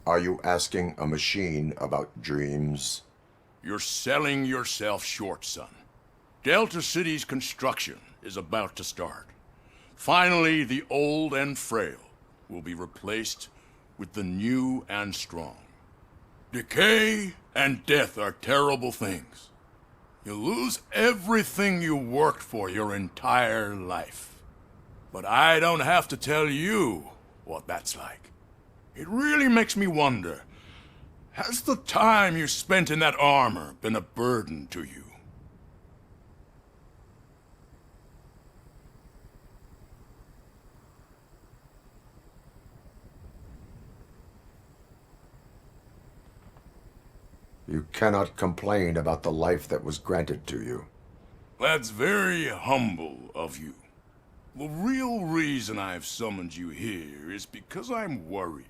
Are you asking a machine about dreams? You're selling yourself short, son. Delta City's construction is about to start. Finally, the old and frail will be replaced with the new and strong. Decay and death are terrible things. You lose everything you worked for your entire life. But I don't have to tell you what that's like. It really makes me wonder, has the time you spent in that armor been a burden to you? You cannot complain about the life that was granted to you. That's very humble of you. The real reason I've summoned you here is because I'm worried.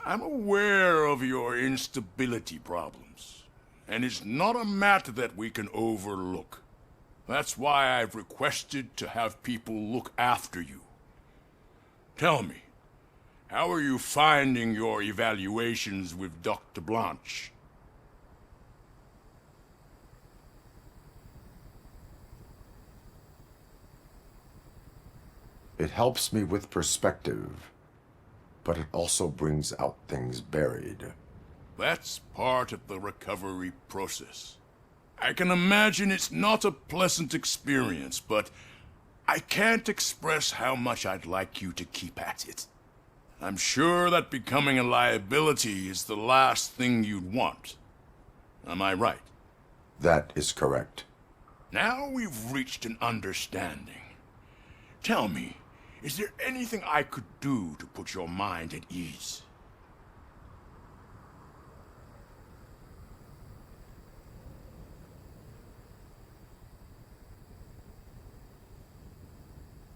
I'm aware of your instability problems, and it's not a matter that we can overlook. That's why I've requested to have people look after you. Tell me, how are you finding your evaluations with Dr. Blanche? It helps me with perspective, but it also brings out things buried. That's part of the recovery process. I can imagine it's not a pleasant experience, but I can't express how much I'd like you to keep at it. I'm sure that becoming a liability is the last thing you'd want. Am I right? That is correct. Now we've reached an understanding. Tell me, is there anything I could do to put your mind at ease?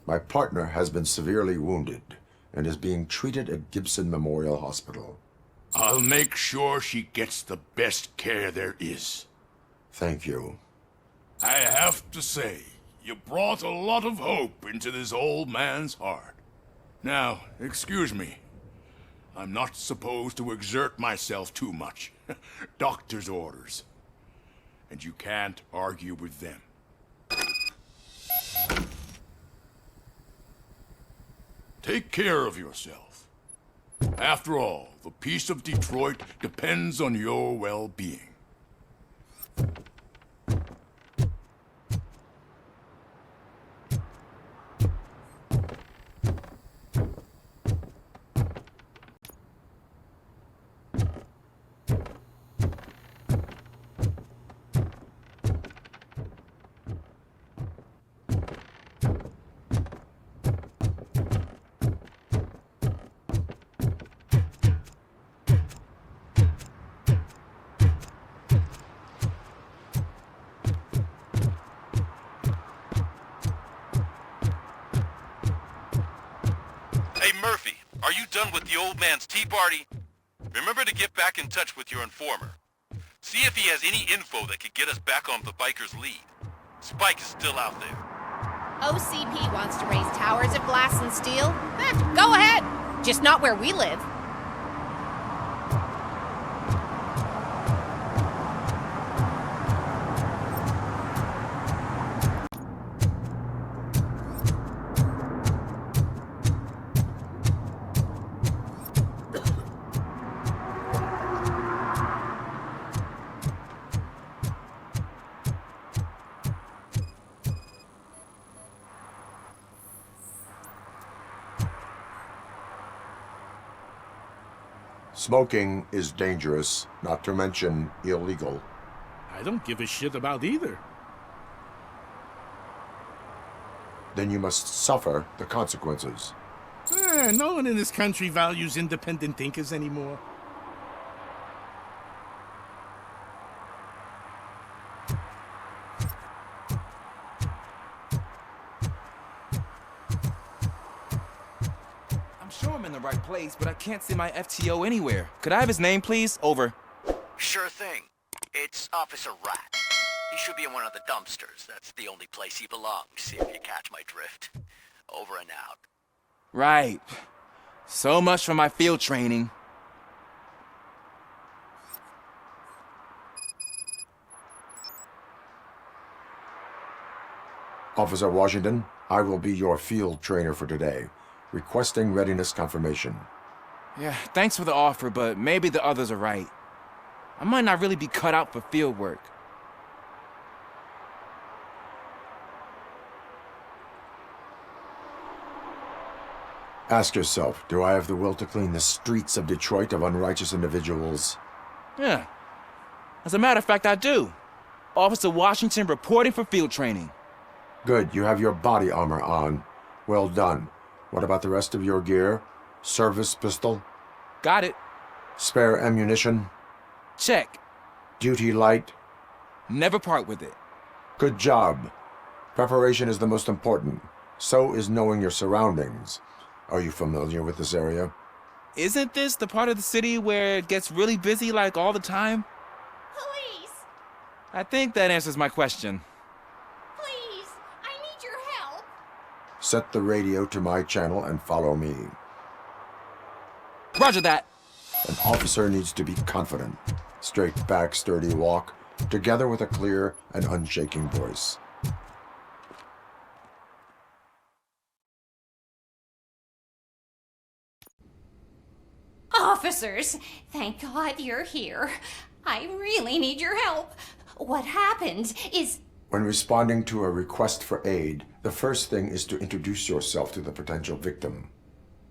My partner has been severely wounded and is being treated at Gibson Memorial Hospital. I'll make sure she gets the best care there is. Thank you. I have to say, you brought a lot of hope into this old man's heart. Now, excuse me. I'm not supposed to exert myself too much. Doctor's orders. And you can't argue with them. Take care of yourself. After all, the peace of Detroit depends on your well-being. Are you done with the old man's tea party? Remember to get back in touch with your informer. See if he has any info that could get us back on the biker's lead. Spike is still out there. OCP wants to raise towers of glass and steel? Go ahead! Just not where we live. Smoking is dangerous, not to mention illegal. I don't give a shit about either. Then you must suffer the consequences. No one in this country values independent thinkers anymore. Right place, but I can't see my FTO anywhere. Could I have his name, please? Over. Sure thing. It's Officer Rat. He should be in one of the dumpsters. That's the only place he belongs, if you catch my drift. Over and out. Right. So much for my field training. Officer Washington, I will be your field trainer for today. Requesting readiness confirmation. Yeah, thanks for the offer, but maybe the others are right. I might not really be cut out for field work. Ask yourself, do I have the will to clean the streets of Detroit of unrighteous individuals? Yeah. As a matter of fact, I do. Officer Washington reporting for field training. Good, you have your body armor on. Well done. What about the rest of your gear? Service pistol? Got it. Spare ammunition? Check. Duty light? Never part with it. Good job. Preparation is the most important. So is knowing your surroundings. Are you familiar with this area? Isn't this the part of the city where it gets really busy like all the time? Police! I think that answers my question. Please! I need your help! Set the radio to my channel and follow me. Roger that. An officer needs to be confident. Straight back, sturdy walk, together with a clear and unshaking voice. Officers, thank God you're here. I really need your help. What happened is... When responding to a request for aid, the first thing is to introduce yourself to the potential victim.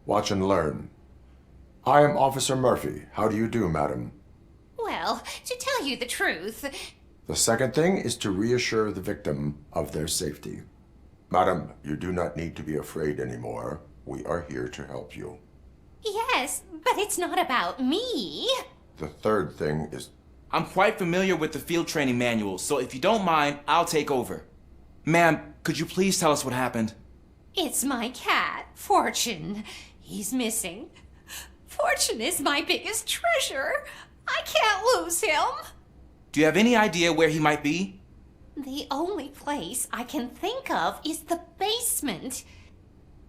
Watch and learn. I am Officer Murphy. How do you do, madam? Well, to tell you the truth... The second thing is to reassure the victim of their safety. Madam, you do not need to be afraid anymore. We are here to help you. Yes, but it's not about me. The third thing is... I'm quite familiar with the field training manual, so if you don't mind, I'll take over. Ma'am, could you please tell us what happened? It's my cat, Fortune. He's missing. Fortune is my biggest treasure. I can't lose him. Do you have any idea where he might be? The only place I can think of is the basement.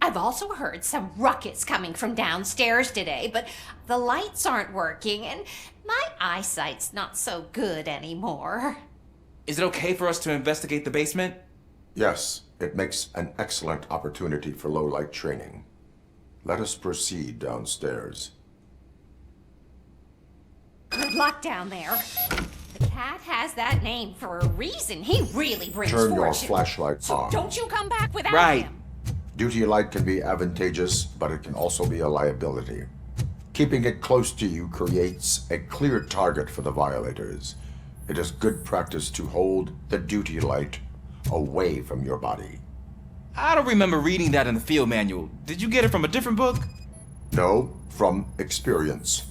I've also heard some ruckus coming from downstairs today, but the lights aren't working and my eyesight's not so good anymore. Is it okay for us to investigate the basement? Yes, it makes an excellent opportunity for low-light training. Let us proceed downstairs. Good luck down there. The cat has that name for a reason. He really brings Turn your fortune. flashlight So on. don't you come back without Right. him. Duty light can be advantageous, but it can also be a liability. Keeping it close to you creates a clear target for the violators. It is good practice to hold the duty light away from your body. I don't remember reading that in the field manual. Did you get it from a different book? No, from experience.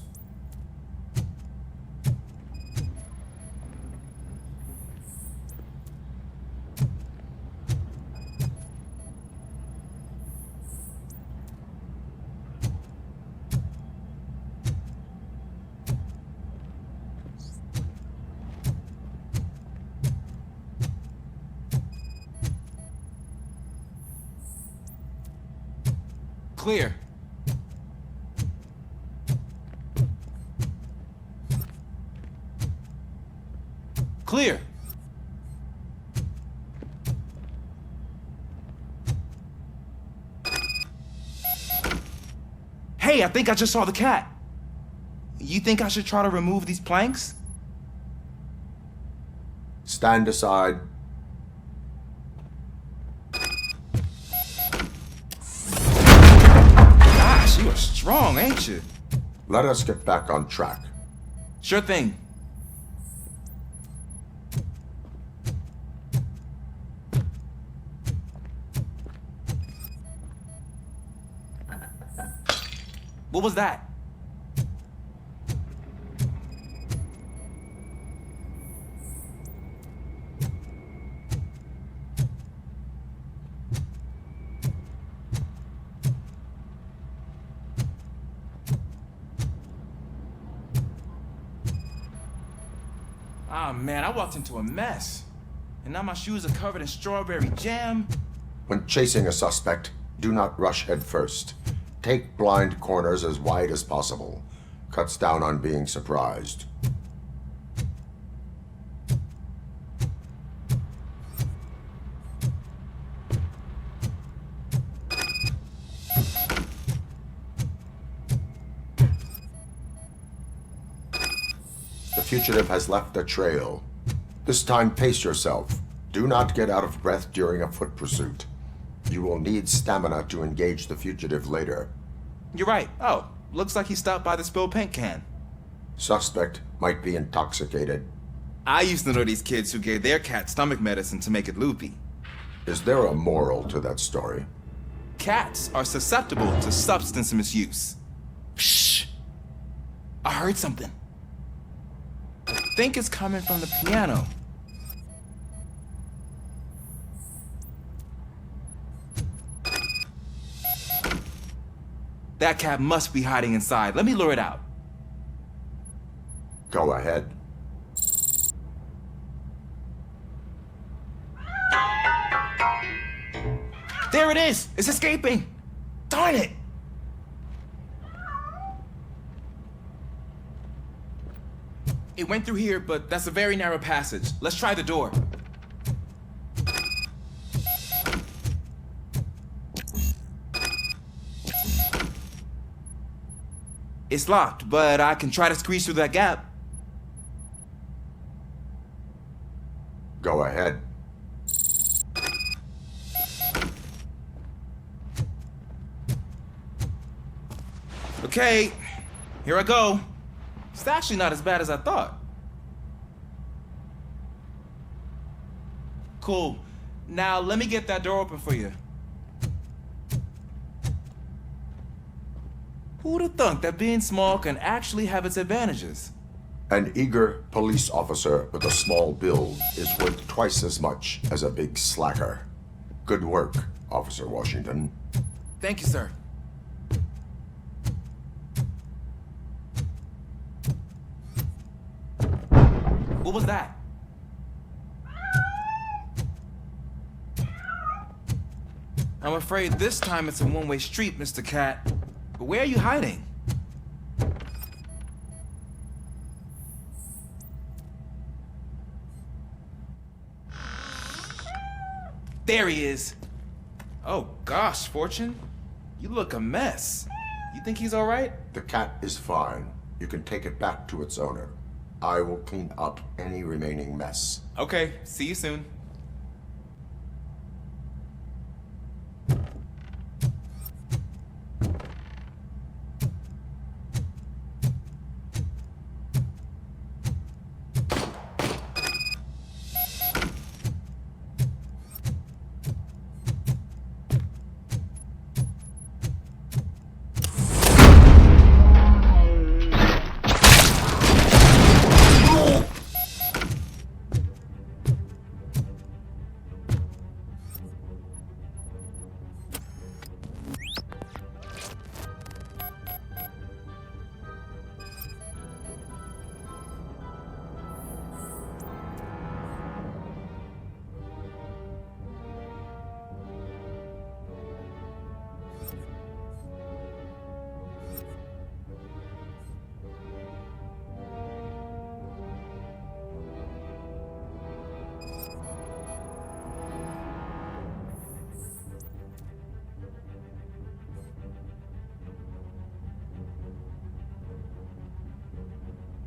Clear. Clear. Hey, I think I just saw the cat. You think I should try to remove these planks? Stand aside. Gosh, you are strong, ain't you? Let us get back on track. Sure thing. What was that? Ah, man, I walked into a mess. And now my shoes are covered in strawberry jam. When chasing a suspect, do not rush head first. Take blind corners as wide as possible. Cuts down on being surprised. fugitive has left a trail. This time, pace yourself. Do not get out of breath during a foot pursuit. You will need stamina to engage the fugitive later. You're right. Oh, looks like he stopped by the spilled paint can. Suspect might be intoxicated. I used to know these kids who gave their cat stomach medicine to make it loopy. Is there a moral to that story? Cats are susceptible to substance misuse. Shh! I heard something. I think it's coming from the piano. That cat must be hiding inside. Let me lure it out. Go ahead. There it is! It's escaping! Darn it! It went through here, but that's a very narrow passage. Let's try the door. It's locked, but I can try to squeeze through that gap. Go ahead. Okay, here I go. It's actually not as bad as I thought. Cool. Now let me get that door open for you. Who'd have thunk that being small can actually have its advantages? An eager police officer with a small build is worth twice as much as a big slacker. Good work, Officer Washington. Thank you, sir. What was that? I'm afraid this time it's a one-way street, Mr. Cat. But where are you hiding? There he is. Oh gosh, Fortune. You look a mess. You think he's all right? The cat is fine. You can take it back to its owner. I will clean up any remaining mess. Okay, see you soon.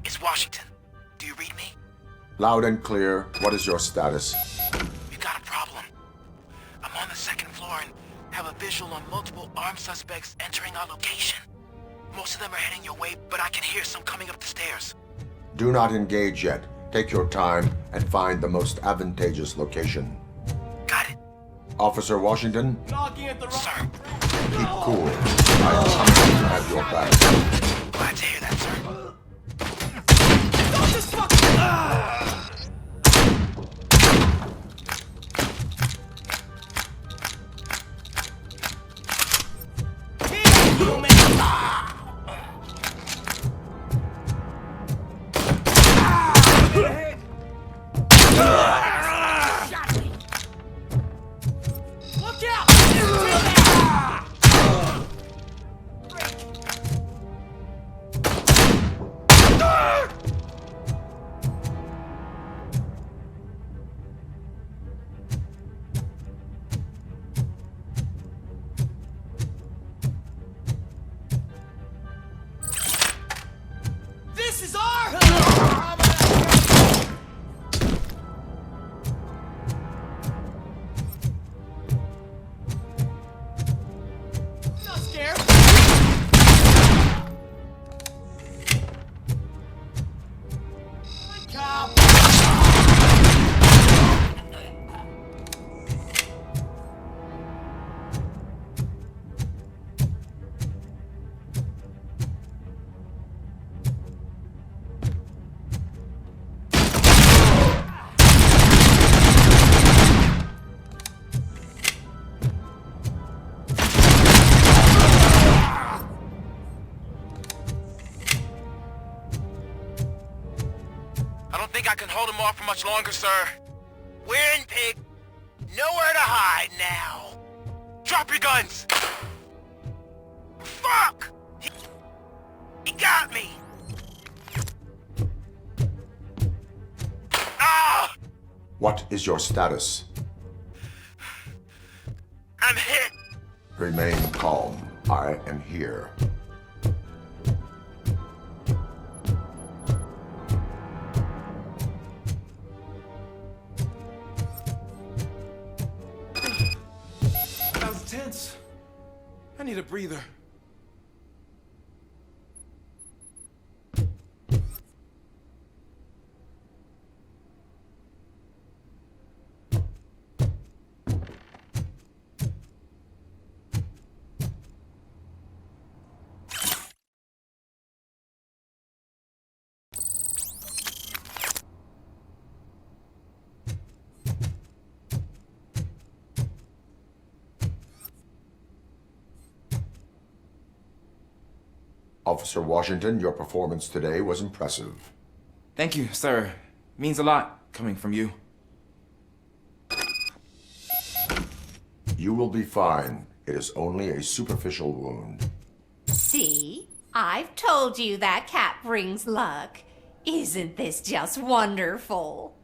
It's Washington. Do you read me? Loud and clear. What is your status? We've got a problem. I'm on the second floor and have a visual on multiple armed suspects entering our location. Most of them are heading your way, but I can hear some coming up the stairs. Do not engage yet. Take your time and find the most advantageous location. Got it. Officer Washington, Sir, keep cool. I am coming to have your back. glad to hear that, sir. This is our think I can hold him off for much longer, sir. We're in, pig. Nowhere to hide now. Drop your guns! Fuck! He got me! Ah! What is your status? I'm hit! Remain calm. I am here. That was tense. I need a breather. Officer Washington, your performance today was impressive. Thank you, sir. Means a lot coming from you. You will be fine. It is only a superficial wound. See? I've told you that cat brings luck. Isn't this just wonderful?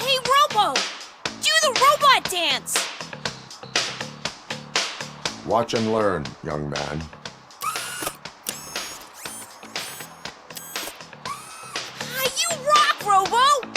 Hey, Robo! Do the robot dance! Watch and learn, young man. You rock, Robo!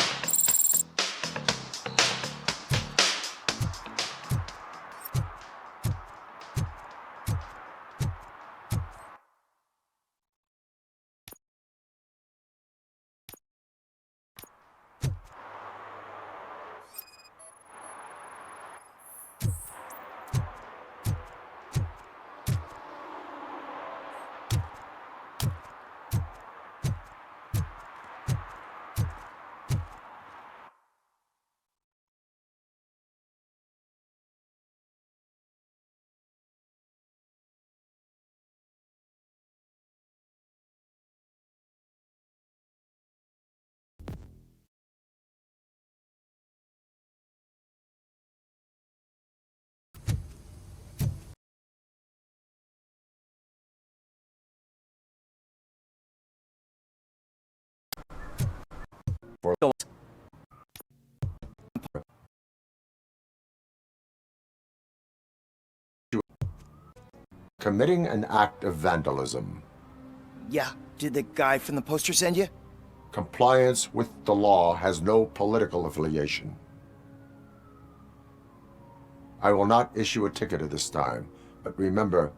Committing an act of vandalism. Yeah, did the guy from the poster send you? Compliance with the law has no political affiliation. I will not issue a ticket at this time, but remember,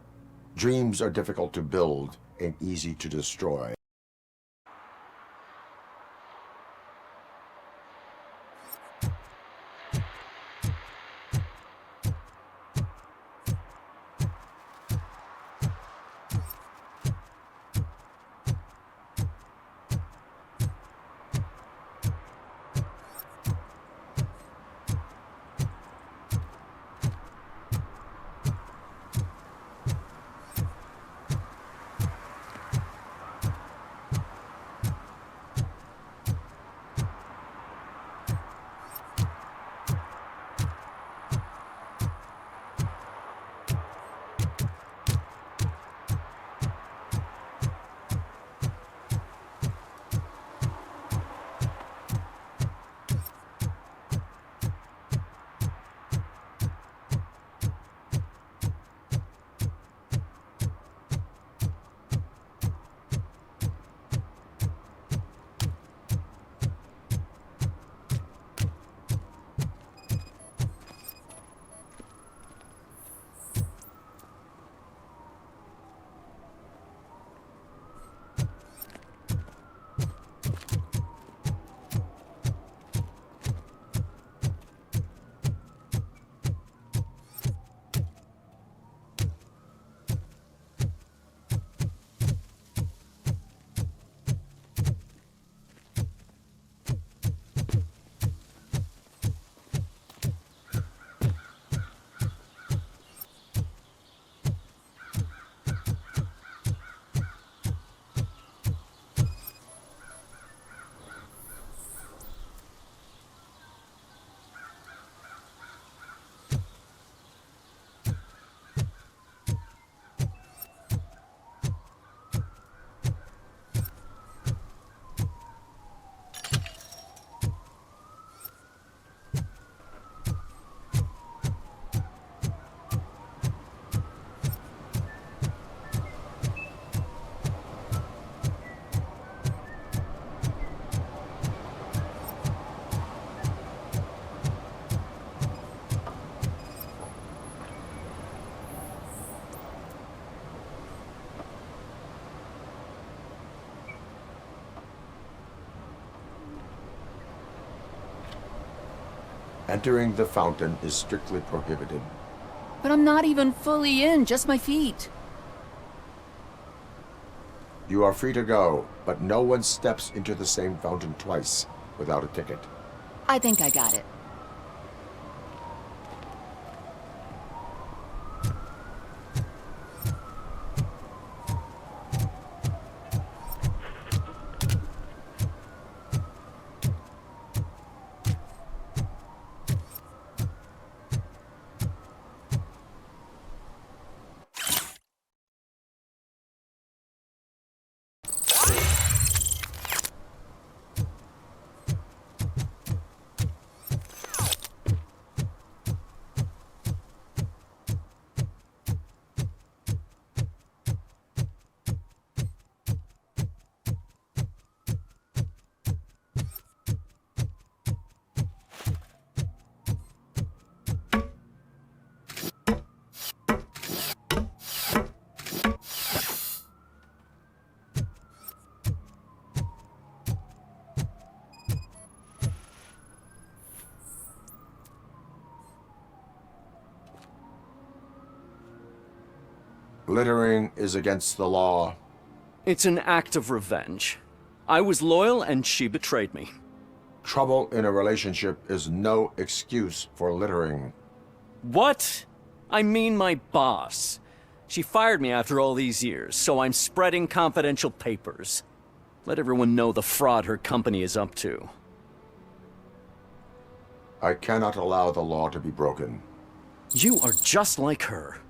dreams are difficult to build and easy to destroy. Entering the fountain is strictly prohibited. But I'm not even fully in, just my feet. You are free to go, but no one steps into the same fountain twice without a ticket. I think I got it. Littering is against the law. It's an act of revenge. I was loyal and she betrayed me. Trouble in a relationship is no excuse for littering. What? I mean my boss. She fired me after all these years, so I'm spreading confidential papers. Let everyone know the fraud her company is up to. I cannot allow the law to be broken. You are just like her.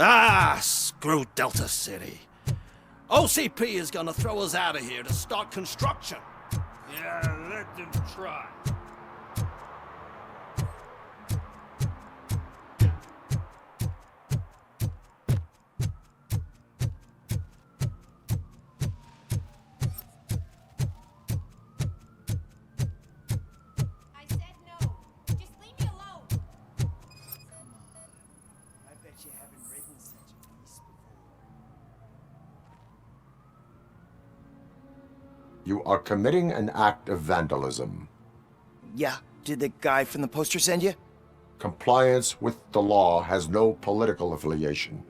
Ah, screw Delta City. OCP is gonna throw us out of here to start construction. Yeah, let them try. I said no. Just leave me alone. I bet you haven't ridden such a beast before. You are committing an act of vandalism. Yeah, did the guy from the poster send you? Compliance with the law has no political affiliation.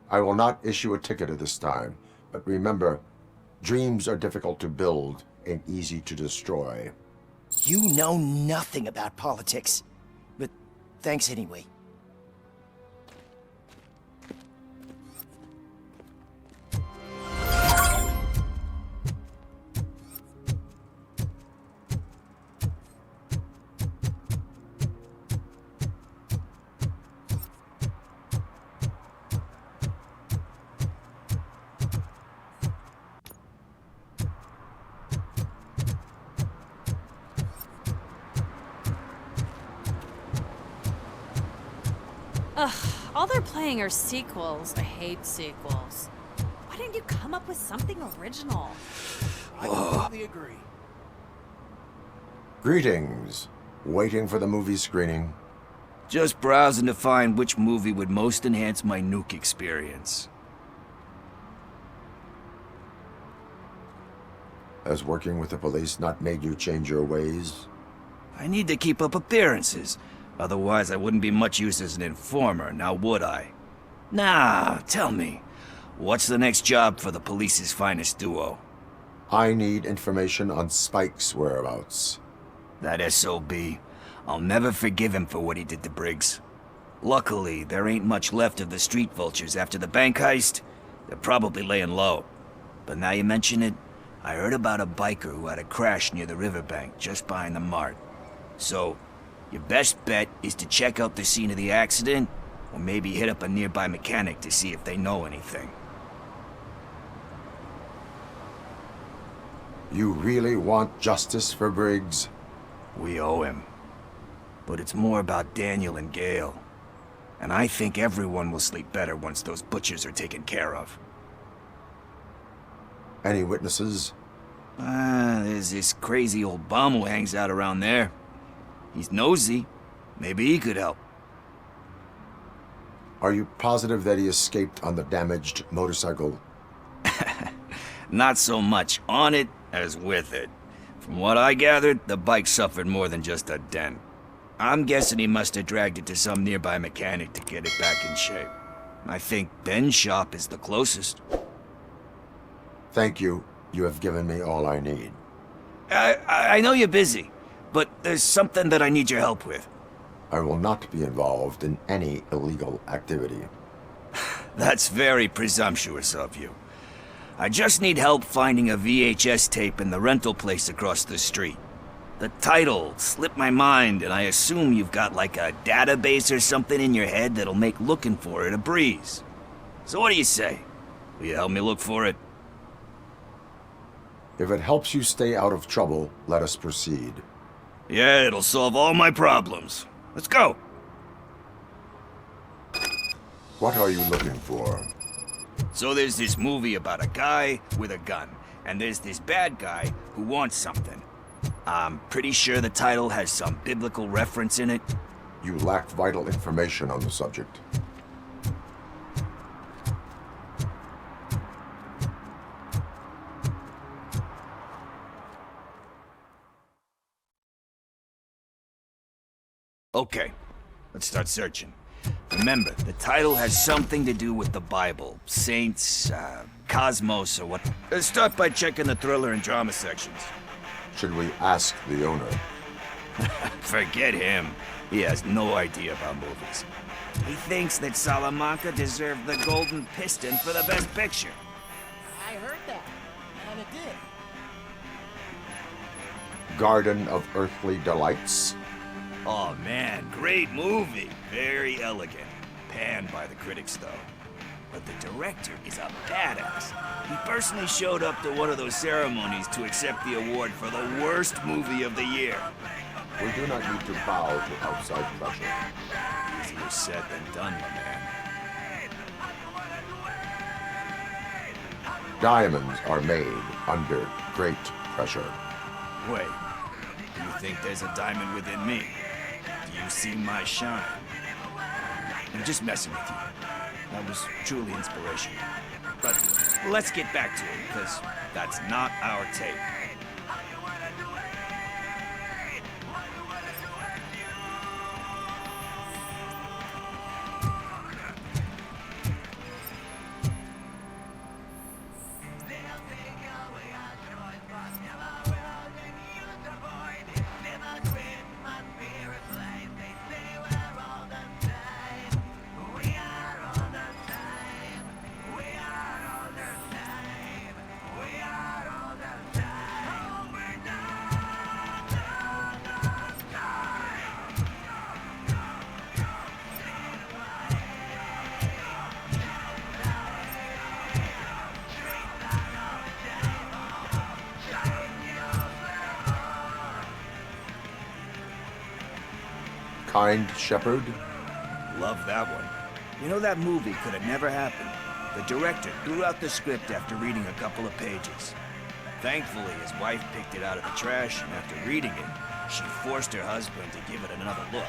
I will not issue a ticket at this time, but remember, dreams are difficult to build and easy to destroy. You know nothing about politics. But thanks anyway. Ugh, all they're playing are sequels. I hate sequels. Why didn't you come up with something original? I completely agree. Greetings. Waiting for the movie screening. Just browsing to find which movie would most enhance my nuke experience. Has working with the police not made you change your ways? I need to keep up appearances. Otherwise, I wouldn't be much use as an informer, now would I? Nah, tell me. What's the next job for the police's finest duo? I need information on Spike's whereabouts. That SOB. I'll never forgive him for what he did to Briggs. Luckily, there ain't much left of the street vultures after the bank heist. They're probably laying low. But now you mention it, I heard about a biker who had a crash near the riverbank just behind the mart. So, your best bet is to check out the scene of the accident, or maybe hit up a nearby mechanic to see if they know anything. You really want justice for Briggs? We owe him. But it's more about Daniel and Gale. And I think everyone will sleep better once those butchers are taken care of. Any witnesses? There's this crazy old bum who hangs out around there. He's nosy. Maybe he could help. Are you positive that he escaped on the damaged motorcycle? Not so much on it as with it. From what I gathered, the bike suffered more than just a dent. I'm guessing he must have dragged it to some nearby mechanic to get it back in shape. I think Ben's shop is the closest. Thank you. You have given me all I need. I know you're busy, but there's something that I need your help with. I will not be involved in any illegal activity. That's very presumptuous of you. I just need help finding a VHS tape in the rental place across the street. The title slipped my mind, and I assume you've got like a database or something in your head that'll make looking for it a breeze. So what do you say? Will you help me look for it? If it helps you stay out of trouble, let us proceed. Yeah, it'll solve all my problems. Let's go! What are you looking for? So there's this movie about a guy with a gun, and there's this bad guy who wants something. I'm pretty sure the title has some biblical reference in it. You lack vital information on the subject. Okay, let's start searching. Remember, the title has something to do with the Bible, saints, cosmos, or what. Let's start by checking the thriller and drama sections. Should we ask the owner? Forget him. He has no idea about movies. He thinks that Salamanca deserved the Golden Piston for the Best Picture. I heard that, and it did. Garden of Earthly Delights? Oh man, great movie. Very elegant. Panned by the critics though. But the director is a badass. He personally showed up to one of those ceremonies to accept the award for the worst movie of the year. We do not need to bow to outside pressure. Easier said than done, my man. Diamonds are made under great pressure. Wait, do you think there's a diamond within me? Do you see my shine? I'm just messing with you. That was truly inspirational. But let's get back to it, because that's not our tape. Kind Shepherd? Love that one. You know, that movie could have never happened. The director threw out the script after reading a couple of pages. Thankfully, his wife picked it out of the trash, and after reading it, she forced her husband to give it another look.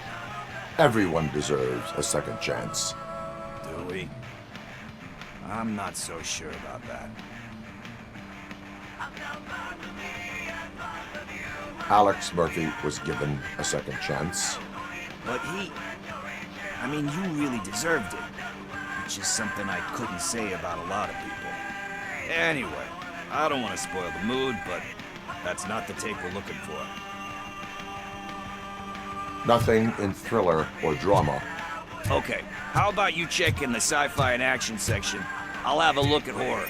Everyone deserves a second chance. Do we? I'm not so sure about that. Alex Murphy was given a second chance. But I mean, you really deserved it. Which is something I couldn't say about a lot of people. Anyway, I don't want to spoil the mood, but that's not the tape we're looking for. Nothing in thriller or drama. Okay, how about you check in the sci-fi and action section? I'll have a look at horror.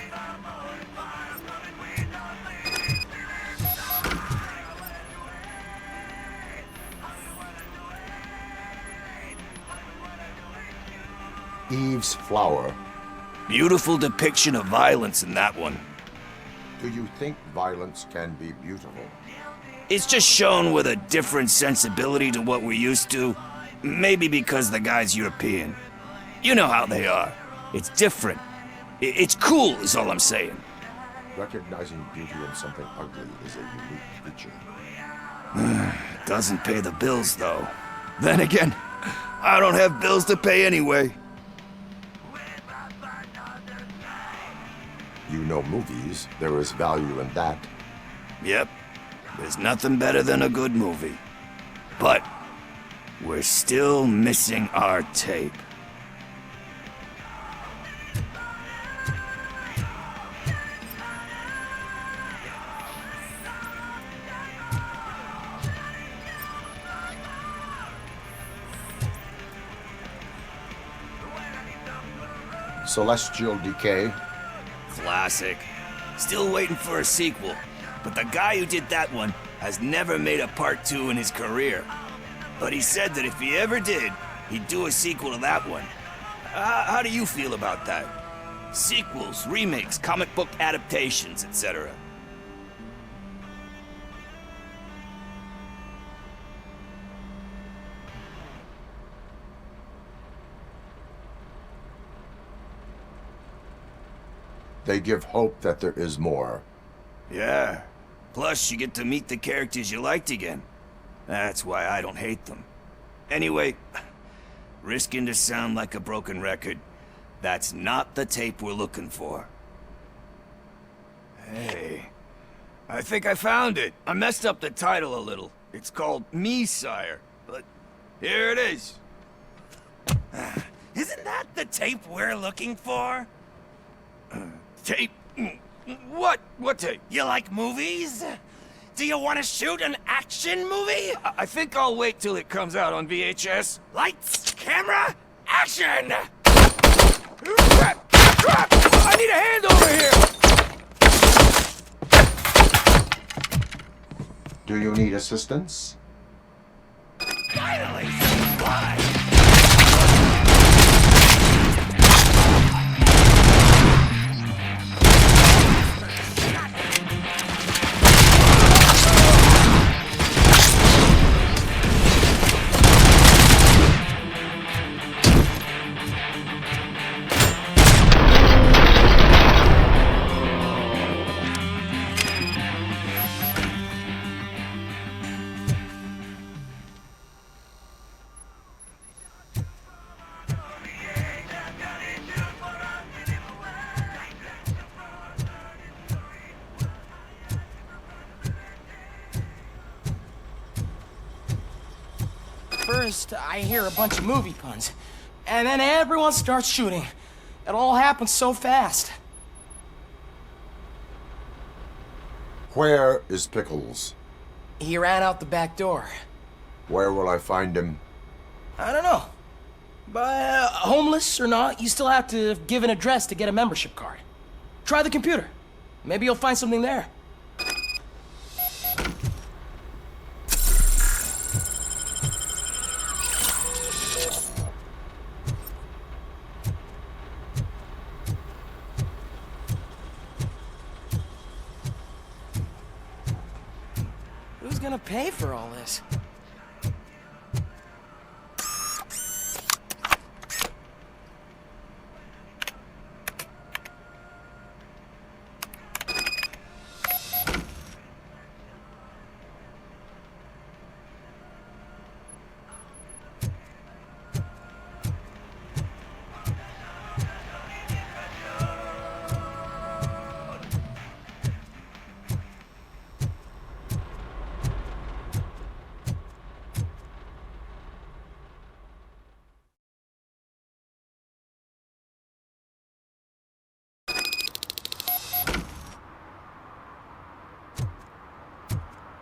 Eve's Flower. Beautiful depiction of violence in that one. Do you think violence can be beautiful? It's just shown with a different sensibility to what we're used to. Maybe because the guy's European. You know how they are. It's different. It's cool, is all I'm saying. Recognizing beauty in something ugly is a unique feature. Doesn't pay the bills, though. Then again, I don't have bills to pay anyway. You know movies. There is value in that. Yep. There's nothing better than a good movie. But we're still missing our tape. Celestial Decay. Classic. Still waiting for a sequel. But the guy who did that one has never made a part 2 in his career. But he said that if he ever did, he'd do a sequel to that one. How do you feel about that? Sequels, remakes, comic book adaptations, etc. They give hope that there is more. Yeah. Plus, you get to meet the characters you liked again. That's why I don't hate them. Anyway, risking to sound like a broken record, that's not the tape we're looking for. Hey, I think I found it. I messed up the title a little. It's called Me, Sire, but here it is. Isn't that the tape we're looking for? Tape? What? What tape? You like movies? Do you want to shoot an action movie? I think I'll wait till it comes out on VHS. Lights, camera, action! Crap! Crap! I need a hand over here! Do you need assistance? Finally! Why? First, I hear a bunch of movie puns, and then everyone starts shooting. It all happens so fast. Where is Pickles? He ran out the back door. Where will I find him? I don't know. But homeless or not, you still have to give an address to get a membership card. Try the computer. Maybe you'll find something there. Who's gonna pay for all this?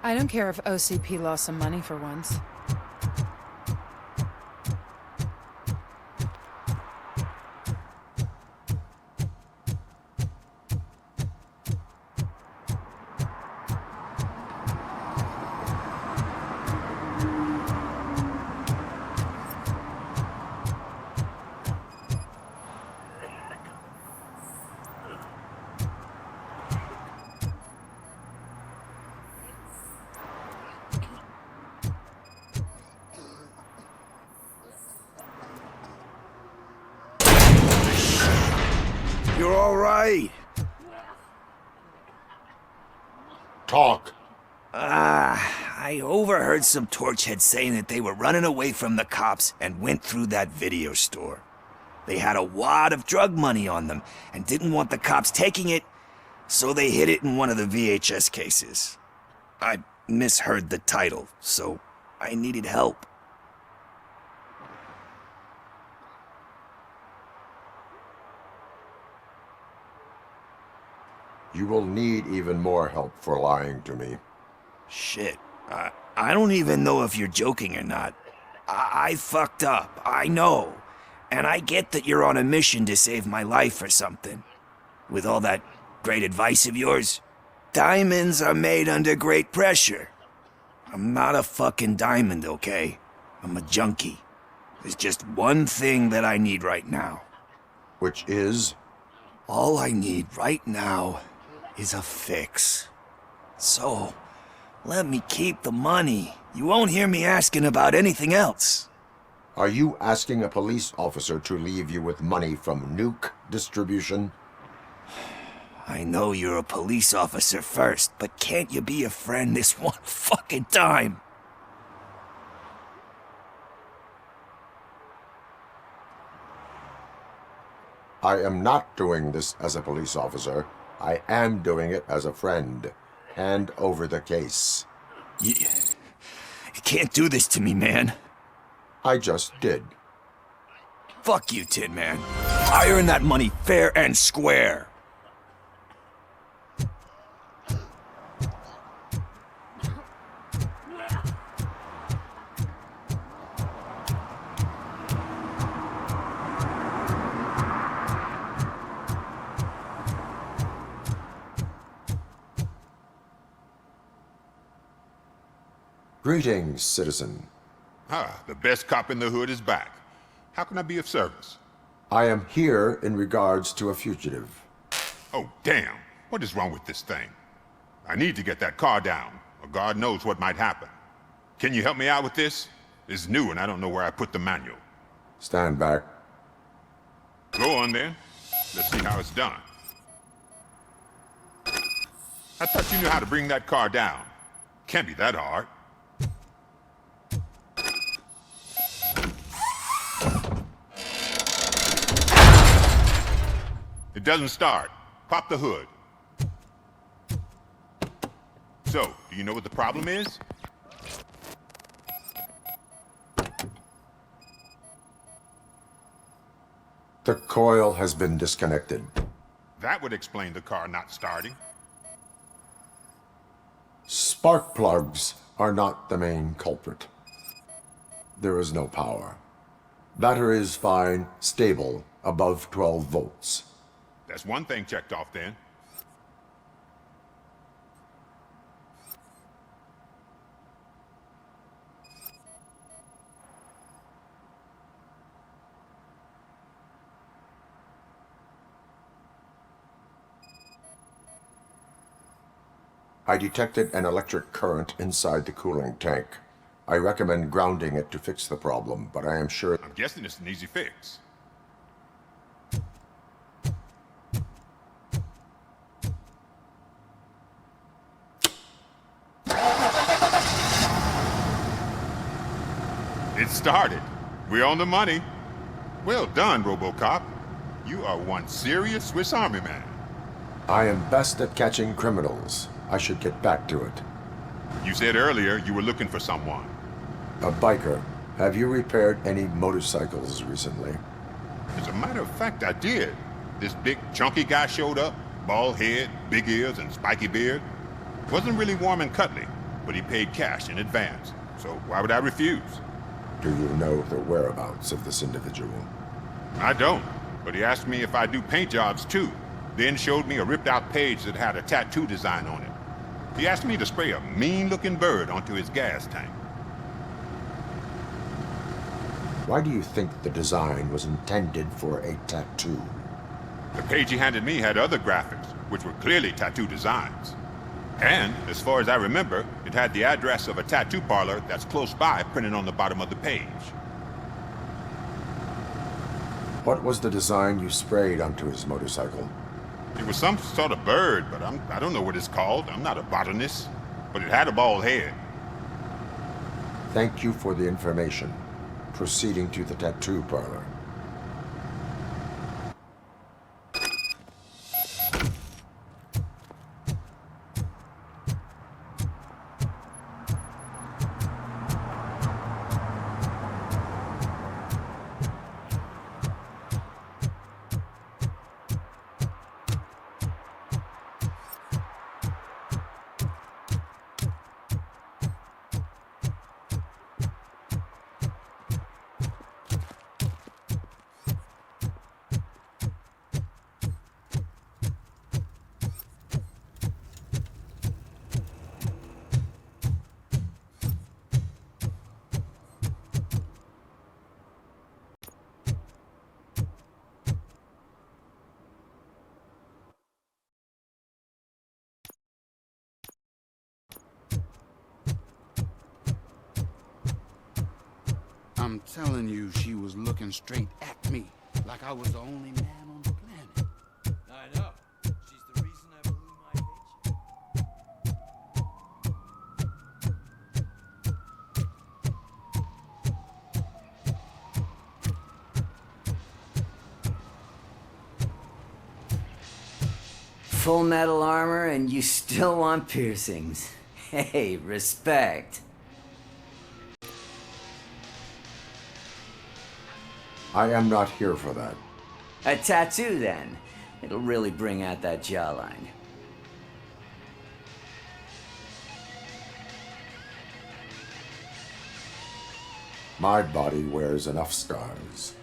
I don't care if OCP lost some money for once. you're all right. Talk. I overheard some torchheads saying that they were running away from the cops and went through that video store. They had a wad of drug money on them and didn't want the cops taking it, so they hid it in one of the VHS cases. I misheard the title, so I needed help. You will need even more help for lying to me. Shit. I don't even know if you're joking or not. I fucked up, I know. And I get that you're on a mission to save my life or something. With all that great advice of yours, diamonds are made under great pressure. I'm not a fucking diamond, okay? I'm a junkie. There's just one thing that I need right now. Which is? All I need right now is a fix. So, let me keep the money. You won't hear me asking about anything else. Are you asking a police officer to leave you with money from nuke distribution? I know you're a police officer first, but can't you be a friend this one fucking time? I am not doing this as a police officer. I am doing it as a friend. Hand over the case. You can't do this to me, man. I just did. Fuck you, Tin Man. I earned that money fair and square. Greetings, citizen. The best cop in the hood is back. How can I be of service? I am here in regards to a fugitive. Oh, damn. What is wrong with this thing? I need to get that car down, or God knows what might happen. Can you help me out with this? It's new and I don't know where I put the manual. Stand back. Go on then. Let's see how it's done. I thought you knew how to bring that car down. Can't be that hard. It doesn't start. Pop the hood. So, do you know what the problem is? The coil has been disconnected. That would explain the car not starting. Spark plugs are not the main culprit. There is no power. Battery is fine, stable, above 12 volts. That's one thing checked off then. I detected an electric current inside the cooling tank. I recommend grounding it to fix the problem, but I am sure... I'm guessing it's an easy fix. It started. We're on the money. Well done, RoboCop. You are one serious Swiss Army man. I am best at catching criminals. I should get back to it. You said earlier you were looking for someone. A biker. Have you repaired any motorcycles recently? As a matter of fact, I did. This big, chunky guy showed up. Bald head, big ears, and spiky beard. Wasn't really warm and cuddly, but he paid cash in advance. So why would I refuse? Do you know the whereabouts of this individual? I don't, but he asked me if I do paint jobs too. Then showed me a ripped-out page that had a tattoo design on it. He asked me to spray a mean-looking bird onto his gas tank. Why do you think the design was intended for a tattoo? The page he handed me had other graphics, which were clearly tattoo designs. And, as far as I remember, it had the address of a tattoo parlor that's close by printed on the bottom of the page. What was the design you sprayed onto his motorcycle? It was some sort of bird, but I don't know what it's called. I'm not a botanist. But it had a bald head. Thank you for the information. Proceeding to the tattoo parlor. I'm telling you, she was looking straight at me, like I was the only man on the planet. I know. She's the reason I blew my paycheck. Full metal armor and you still want piercings. Hey, respect. I am not here for that. A tattoo, then. It'll really bring out that jawline. My body wears enough scars.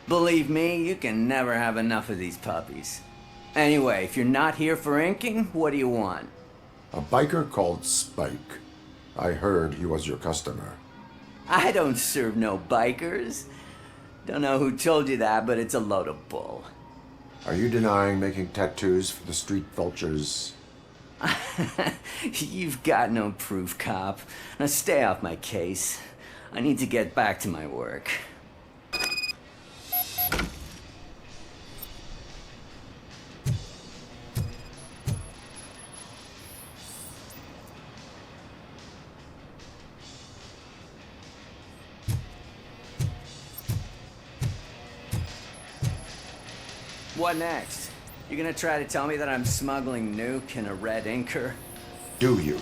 Believe me, you can never have enough of these puppies. Anyway, if you're not here for inking, what do you want? A biker called Spike. I heard he was your customer. I don't serve no bikers. Don't know who told you that, but it's a load of bull. Are you denying making tattoos for the street vultures? You've got no proof, cop. Now stay off my case. I need to get back to my work. What next? You gonna try to tell me that I'm smuggling nuke in a red inker? Do you?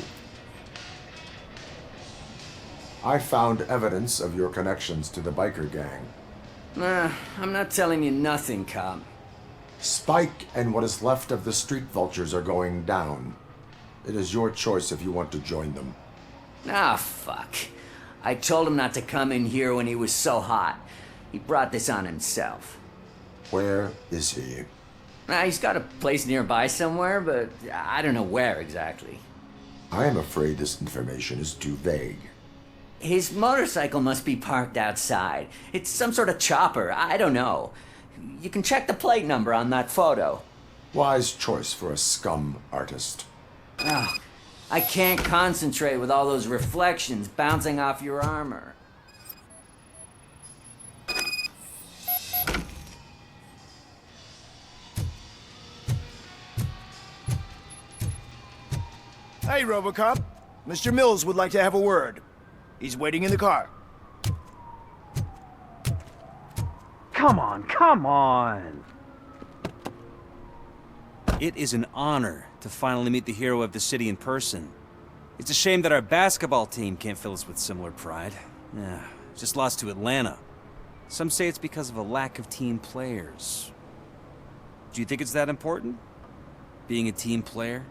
I found evidence of your connections to the biker gang. Nah, I'm not telling you nothing, cop. Spike and what is left of the street vultures are going down. It is your choice if you want to join them. Ah, fuck. I told him not to come in here when he was so hot. He brought this on himself. Where is he? He's got a place nearby somewhere, but I don't know where exactly. I am afraid this information is too vague. His motorcycle must be parked outside. It's some sort of chopper. I don't know. You can check the plate number on that photo. Wise choice for a scum artist. Oh, I can't concentrate with all those reflections bouncing off your armor. Hey, RoboCop. Mr. Mills would like to have a word. He's waiting in the car. Come on, come on! It is an honor to finally meet the hero of the city in person. It's a shame that our basketball team can't fill us with similar pride. Yeah, just lost to Atlanta. Some say it's because of a lack of team players. Do you think it's that important? Being a team player?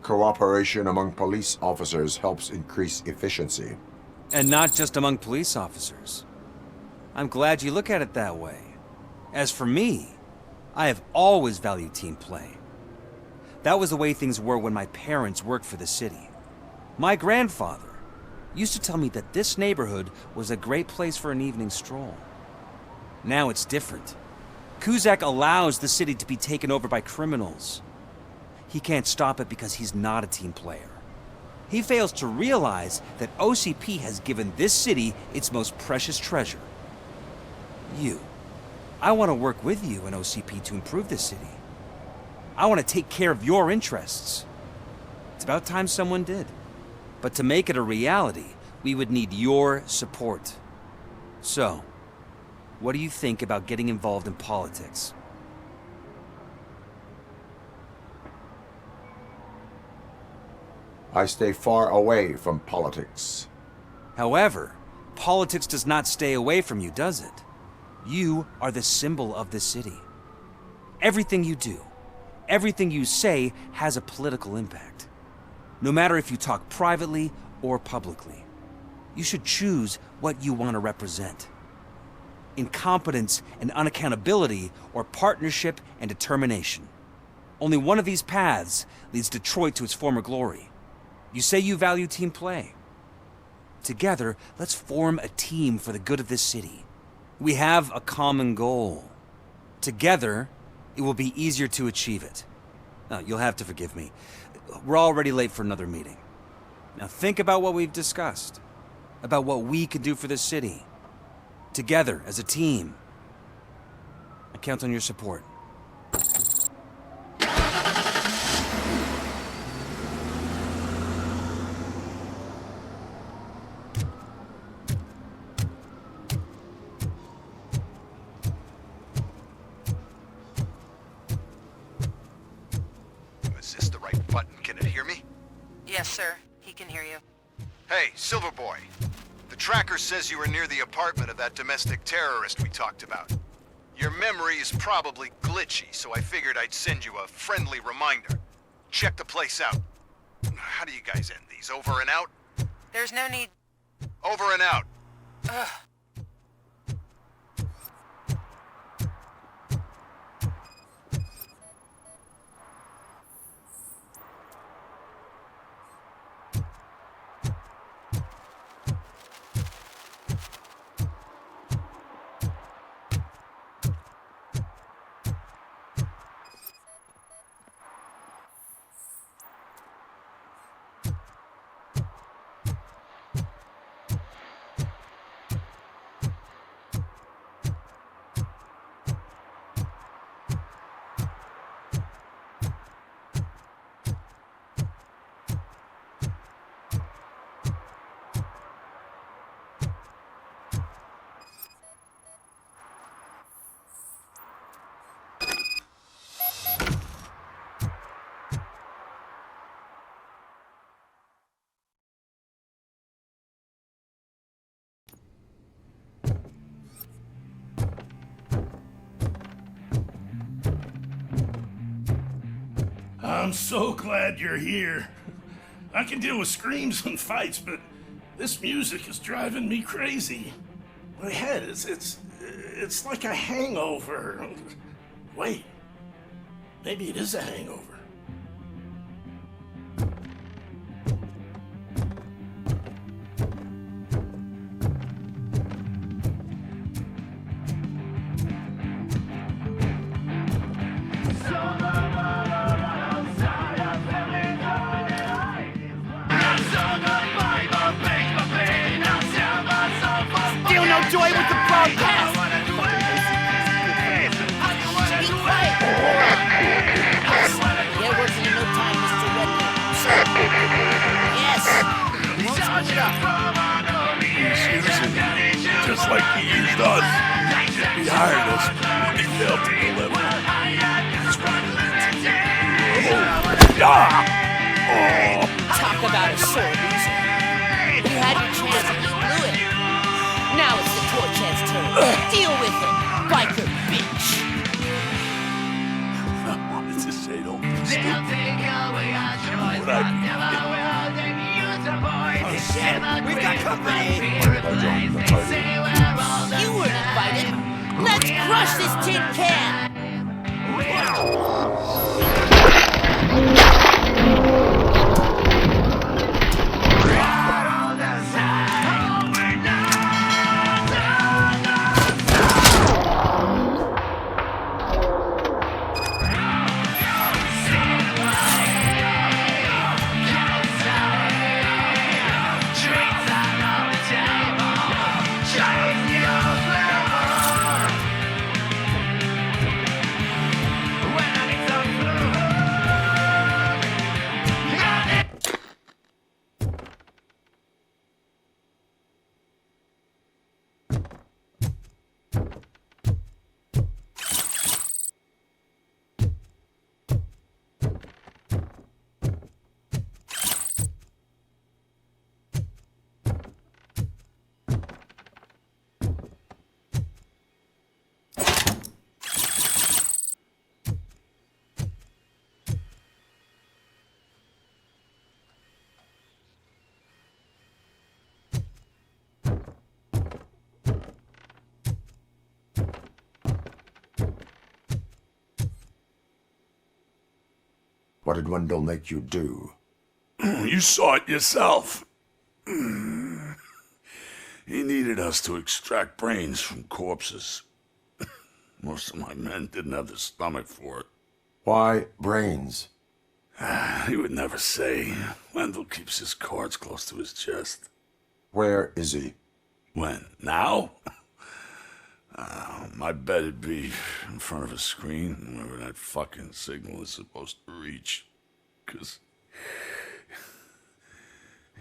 Cooperation among police officers helps increase efficiency. And not just among police officers. I'm glad you look at it that way. As for me, I have always valued team play. That was the way things were when my parents worked for the city. My grandfather used to tell me that this neighborhood was a great place for an evening stroll. Now it's different. Cusack allows the city to be taken over by criminals. He can't stop it because he's not a team player. He fails to realize that OCP has given this city its most precious treasure. You. I want to work with you and OCP to improve this city. I want to take care of your interests. It's about time someone did. But to make it a reality, we would need your support. So, what do you think about getting involved in politics? I stay far away from politics. However, politics does not stay away from you, does it? You are the symbol of this city. Everything you do, everything you say has a political impact. No matter if you talk privately or publicly, you should choose what you want to represent. Incompetence and unaccountability, or partnership and determination. Only one of these paths leads Detroit to its former glory. You say you value team play. Together, let's form a team for the good of this city. We have a common goal. Together, it will be easier to achieve it. Now, you'll have to forgive me. We're already late for another meeting. Now think about what we've discussed. About what we can do for this city. Together, as a team. I count on your support. Is this the right button? Can it hear me? Yes, sir. He can hear you. Hey, Silverboy. The tracker says you were near the apartment of that domestic terrorist we talked about. Your memory is probably glitchy, so I figured I'd send you a friendly reminder. Check the place out. How do you guys end these? Over and out? There's no need. Over and out. Ugh. I'm so glad you're here. I can deal with screams and fights, but this music is driving me crazy. My head it's like a hangover. Wait, maybe it is a hangover. Feel no joy with the broadcast! Get working in no time, Mr. Redwood. Yes! He won't switch it up. He's using you, just like he used us. He hired us, and he failed to deliver. Talk about a sore loser. You had your chance and you blew it. Now it's the Torchhead's turn. Deal with it, biker bitch. I wanted to say don't be stupid. But Oh shit, we've got company. You weren't invited. Let's crush this tin can. What did Wendell make you do? You saw it yourself. He needed us to extract brains from corpses. Most of my men didn't have the stomach for it. Why brains? He would never say. Wendell keeps his cards close to his chest. Where is he? When? Now? I bet it'd be in front of a screen wherever that fucking signal is supposed to reach. 'Cause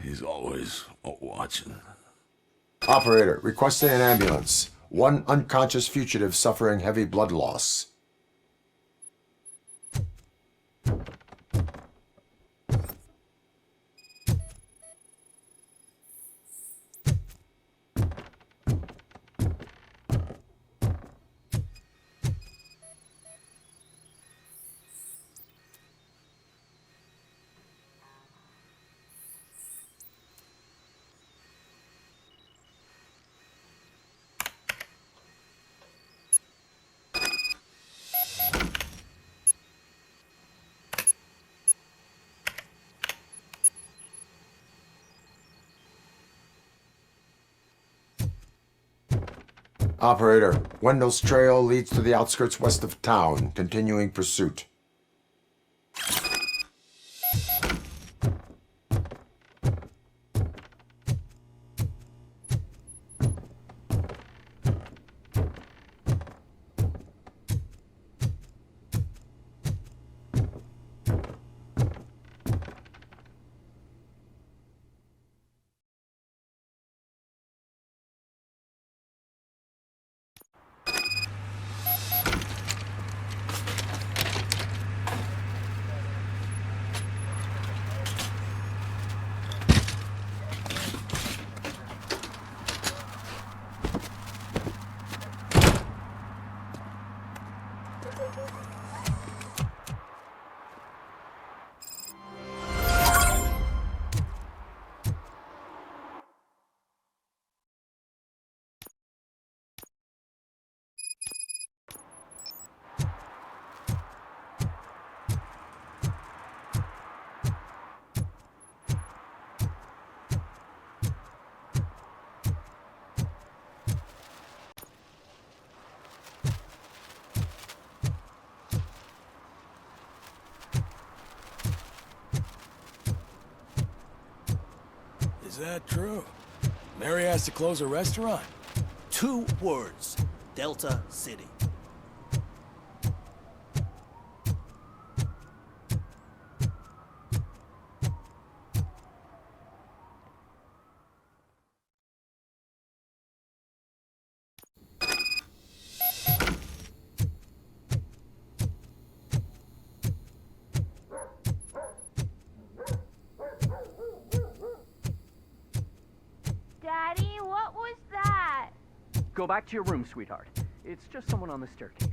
he's always watching. Operator, requesting an ambulance. One unconscious fugitive suffering heavy blood loss. Operator, Wendell's trail leads to the outskirts west of town, continuing pursuit. Is that true? Mary has to close a restaurant? 2 words. Delta City. Daddy, what was that? Go back to your room, sweetheart. It's just someone on the staircase.